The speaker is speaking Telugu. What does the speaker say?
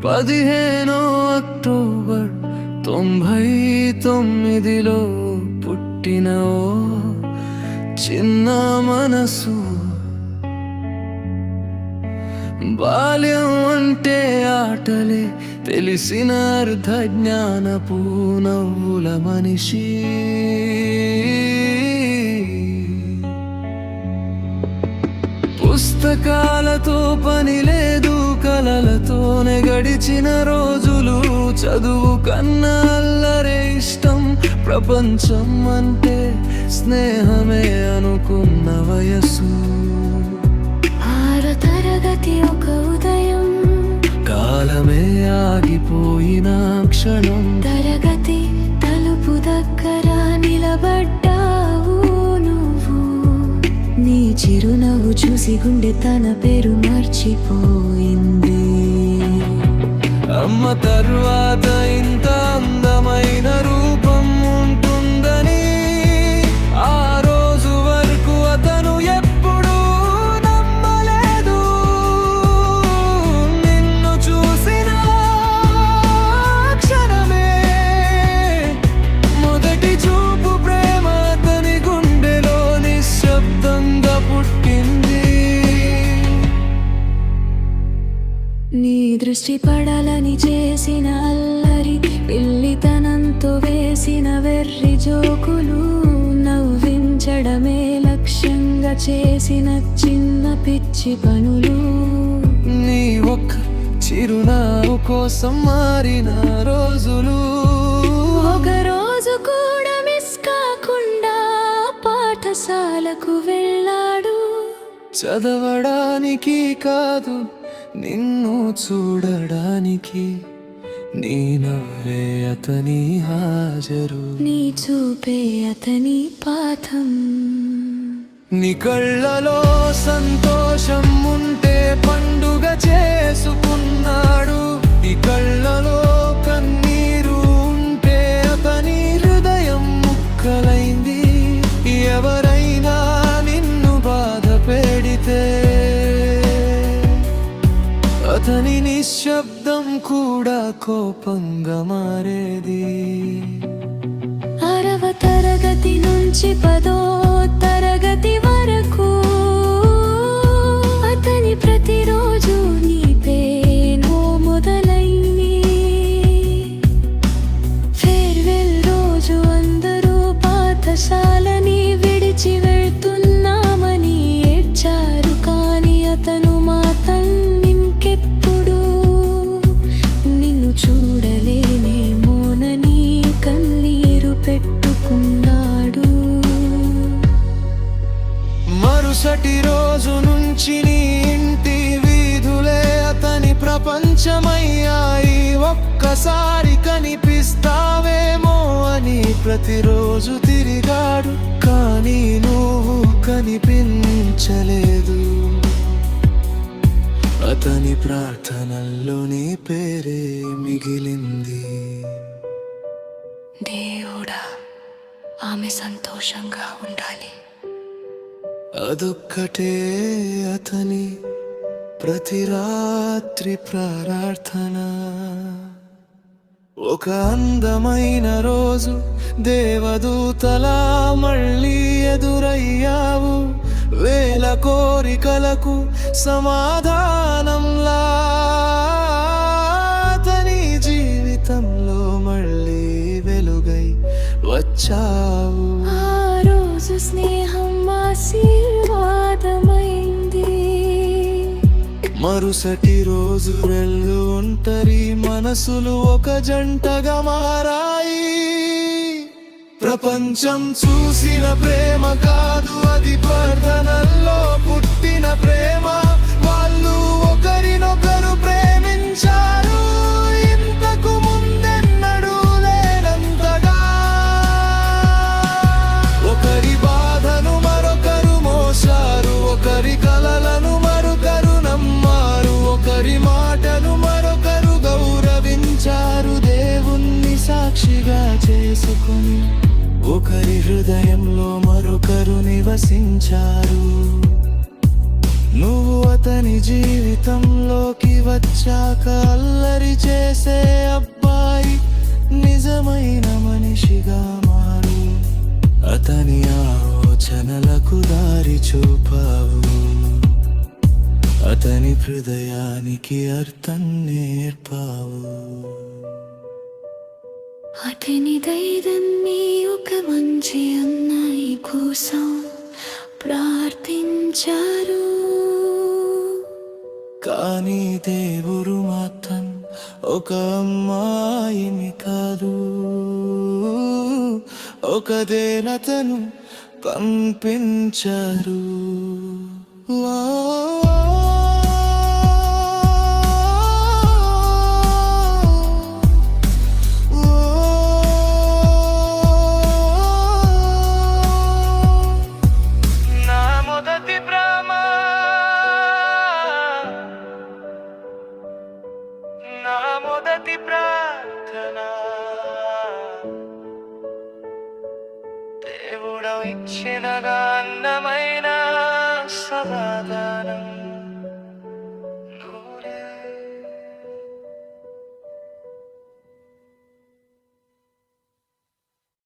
15 అక్టోబర్ 99లో పుట్టిన ఓ చిన్న మనసు. బాల్యం అంటే ఆటలే తెలిసిన అర్ధ జ్ఞానపు నవ్వుల మనిషి. పుస్తకాలతో పని లేదు, కలలతోనే గడిచిన రోజులు. చదువు కన్నా అల్లరే ఇష్టం, ప్రపంచం అంటే స్నేహమే అనుకున్న వయసు. 6వ తరగతి ఒక ఉదయం, కాలమే ఆగిపోయిన క్షణం. తరగతి తలుపు దగ్గర నిలబడ్డావు నువ్వు. నీ చిరునవ్వు చూసి గుండె తన పేరు మర్చిపోయింది. అమ్మ తర్వాత ఇంత అందమైన రూపం ఉంటుందని ఆ రోజు వరకు అతను ఎప్పుడూ నమ్మలేదు. నిన్ను చూసిన క్షణమే మొదటి చూపు ప్రేమ అతని గుండెలో నిశ్శబ్దంగా పుట్టింది. నీ దృష్టి పడాలని చేసిన అల్లరి, పిల్లితనంతో వేసిన వెర్రి జోకులు, నవ్వించడమే లక్ష్యంగా చేసిన చిన్న పిచ్చి పనులు. నీ ఒక్క చిరునవ్వు కోసం మారిన రోజులు. ఒక రోజు కూడా మిస్ కాకుండా పాఠశాలకు వెళ్ళాడు. చదవడానికి కాదు, నిన్ను చూడడానికి. నీ నవ్వే అతని హాజరు, నీ చూపే అతని పాఠం. నీ కళ్ళలో సంతోషం ఉంటే పండుగ చేసుకున్నాడు. నీ కళ్ళలో కన్నీరు ఉంటే అతని హృదయం ముక్కలైంది. ఎవరైనా నిన్ను బాధ పెడితే అతని నిశ్శబ్దం కూడా కోపంగా మారేది. 6వ తరగతి నుంచి 10వ తరగతి వరకు అతని ప్రతిరోజు నీ పేనో మొదలైంది. ఫేర్వెల్ రోజు అందరూ పాఠశాలని విడిచి వెళ్తున్నామని ఏడ్చారు. కానీ అతను మాత్రం ఇంకెప్పుడు నిన్ను చూడలేనేమోనని కన్నీరు పెట్టుకున్నాడు. మరుసటి రోజు నుంచి నీ ఇంటి వీధులే అతని ప్రపంచమయ్యాయి. ఒక్కసారి కనిపిస్తావేమో అని ప్రతిరోజు తిరిగాడు, కానీ నువ్వు కనిపించలేదు. అతని ప్రార్థనల్లో నీ పేరే మిగిలింది. దేవుడా, ఆమె సంతోషంగా ఉండాలి. అదొక్కటే అతని ప్రతి రాత్రి ప్రార్థన. ఒక అందమైన రోజు దేవదూతలా మళ్ళీ ఎదురయ్యావు. వేల కోరికలకు సమాధానంలా అతని జీవితంలో మళ్ళీ వెలుగై వచ్చావు. ఆ రోజు స్నేహం ఆశీర్వాదమైంది. మరుసటి రోజు వెళ్ళు ఒంటరి మనసులు ఒక జంటగా మారాయి. ప్రపంచం చూసిన ప్రేమ కాదు, అది ప్రార్థనల్లో పుట్టిన ప్రేమ. వాళ్ళు ఒకరినొకరు ప్రేమించారు, ఇంతకు ముందెన్నడూ లేనంతగా. ఒకరి బాధను మరొకరు మోసారు, ఒకరి కలలను మరొకరు నమ్మారు, ఒకరి మాటను మరొకరు గౌరవించారు. దేవుణ్ణి సాక్షిగా చేసుకొని ఒకరి హృదయంలో మరొకరు నివసించారు. నువ్వు అతని జీవితంలోకి వచ్చాక అల్లరి చేసే అబ్బాయి నిజమైన మనిషిగా మారు. అతని ఆలోచనలకు దారి చూపావు, అతని హృదయానికి అర్థం నేర్పావు. అతని ధైర్యాన్ని ఒక మంచి అన్నయ్య కోసం ప్రార్థించారు. కానీ దేవుడు మాత్రం ఒక అమ్మాయిని కాదు, ఒక దేవతను పంపించారు. నా మొదటి ప్రేమ, నా మొదటి ప్రార్థన, దేవుడు ఇచ్చిన అందమైన సమాధానం.